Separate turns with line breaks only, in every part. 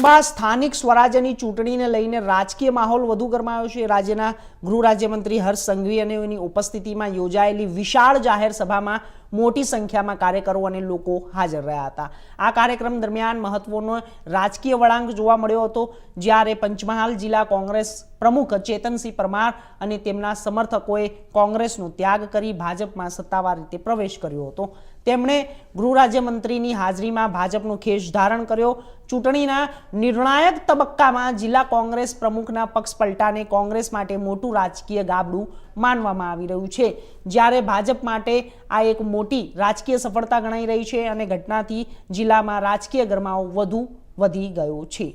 પંચમહાલ સ્થાનિક સ્વરાજ્યની ચૂંટણીને લઈને રાજકીય માહોલ વધુ ગરમાયો છે। રાજ્યના ગૃહ રાજ્યમંત્રી હર્ષ સંઘવી અને તેની ઉપસ્થિતિમાં યોજાયેલી વિશાળ જાહેર સભામાં મોટી સંખ્યામાં કાર્યકરો અને લોકો હાજર રહ્યા હતા। આ કાર્યક્રમ દરમિયાન મહત્વનો રાજકીય વળાંક જોવા મળ્યો હતો, જ્યારે પંચમહાલ જિલ્લા કોંગ્રેસ પ્રમુખ ચેતનસિંહ પરમાર અને તેમના સમર્થકોએ કોંગ્રેસનો ત્યાગ કરી ભાજપમાં સત્તાવાર રીતે પ્રવેશ કર્યો હતો। તેમણે ગૃહ રાજ્યમંત્રીની હાજરીમાં ભાજપનો ખેસ ધારણ કર્યો। ચૂંટણીના નિર્ણાયક તબક્કામાં જિલ્લા કોંગ્રેસ પ્રમુખના પક્ષ પલટાને કોંગ્રેસ માટે મોટું રાજકીય ગાબડું માનવામાં આવી રહ્યું છે, જ્યારે ભાજપ માટે આ એક મોટી રાજકીય સફળતા ગણાઈ રહી છે અને ઘટનાથી જિલ્લામાં રાજકીય ગરમાવો વધુ વધી ગયો છે।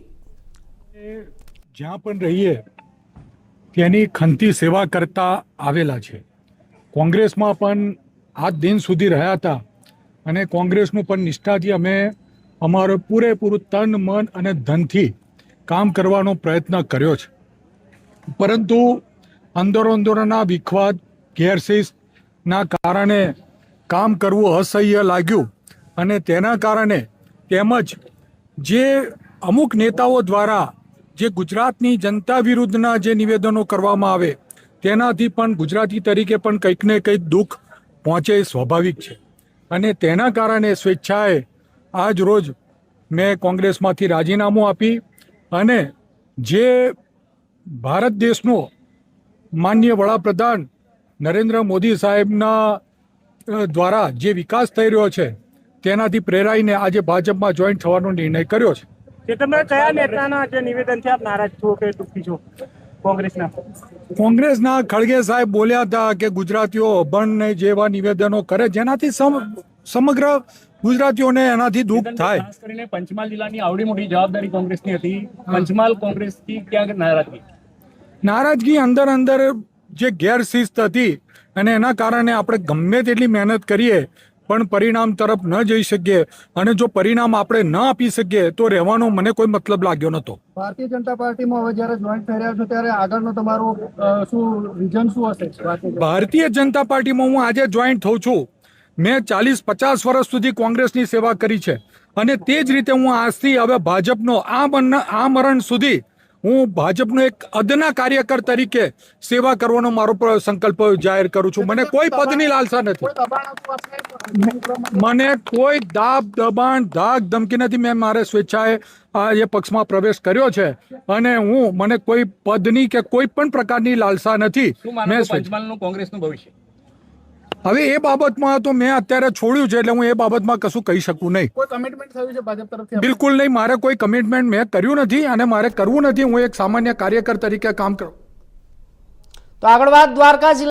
જ્યાં પણ રહીએ તેની ખંતી સેવા કરતા આવેલા છે। કોંગ્રેસમાં પણ આજ દિન સુધી રહ્યા હતા અને કોંગ્રેસનું પણ નિષ્ઠાથી અમે અમારો પૂરેપૂરું તન મન અને ધનથી કામ કરવાનો પ્રયત્ન કર્યો છે, પરંતુ અંદરોના વિખવાદ ગેરશિસ્તના કારણે કામ કરવું અસહ્ય લાગ્યું અને તેના કારણે તેમજ જે અમુક નેતાઓ દ્વારા જે ગુજરાતની જનતા વિરુદ્ધના જે નિવેદનો કરવામાં આવે તેનાથી પણ ગુજરાતી તરીકે પણ કંઈક ને કંઈક દુઃખ પહોંચે સ્વાભાવિક છે અને તેના કારણે સ્વેચ્છાએ આજ રોજ મેં કોંગ્રેસમાંથી રાજીનામું આપી અને જે ભારત દેશનો માનનીય વડાપ્રધાન નરેન્દ્ર મોદી સાહેબના દ્વારા જે વિકાસ થઈ રહ્યો છે તેનાથી પ્રેરાઈને આજે ભાજપમાં જોઈન થવાનો નિર્ણય કર્યો છે।
તમે કયા નેતાના જે નિવેદનથી આપ નારાજ છો કે દુઃખી છો?
કોંગ્રેસના ખડગે સાહેબ બોલ્યા હતા કે ગુજરાતીઓ અભણ જેવા નિવેદનો કરે જેનાથી સમગ્ર ગુજરાતીઓને એનાથી દુઃખ થાય।
ખાસ કરીને પંચમહાલ જિલ્લાની આવડી મોટી જવાબદારી કોંગ્રેસની હતી, પંચમહાલ કોંગ્રેસથી ક્યાં
નારાજગી અંદર જે ગેરશિસ્ત હતી અને એના કારણે આપણે ગમે તેટલી મહેનત કરીએ પણ પરિણામ તરફ ન જઈ શકીએ અને જો પરિણામ આપણે ન આપી શકીએ તો રહેવાનો મને કોઈ મતલબ લાગ્યો નહોતો।
ભારતીય જનતા પાર્ટીમાં હવે જ્યારે જોઈન થઈ રહ્યા છો ત્યારે આગળનો તમારો શું વિઝન શું હશે?
ભારતીય જનતા પાર્ટીમાં હું આજે જોઈન્ટ થઉં છું। મેં 40-50 વર્ષ સુધી કોંગ્રેસની સેવા કરી છે અને તે જ રીતે હું આજથી હવે ભાજપનો આ મરણ સુધી હું ભાજપનો એક અદના કાર્યકર તરીકે સેવા કરવાનો મારો સંકલ્પ જાહેર કરું છું। મને કોઈ પદની લાલસા નથી, મને કોઈ દાબ દબાણ ધાક ધમકી નથી। મેં મારે સ્વેચ્છાએ એ પક્ષમાં પ્રવેશ કર્યો છે અને મને કોઈ પદની કે કોઈ પણ પ્રકારની લાલસા નથી।
પંચમહાલનું કોંગ્રેસનું ભવિષ્ય
હવે એ બાબતમાં તો મેં અત્યારે છોડ્યું છે એટલે હું એ બાબતમાં કશું કહી શકું નહીં।
કોઈ કમિટમેન્ટ થયું છે ભાજપ તરફથી?
બિલકુલ નહીં, મારે કોઈ કમિટમેન્ટ મેં કર્યું નથી અને મારે કરવું નથી। હું એક સામાન્ય કાર્યકર તરીકે કામ કરું।
તો આગળ વાત દ્વારકા જિલ્લા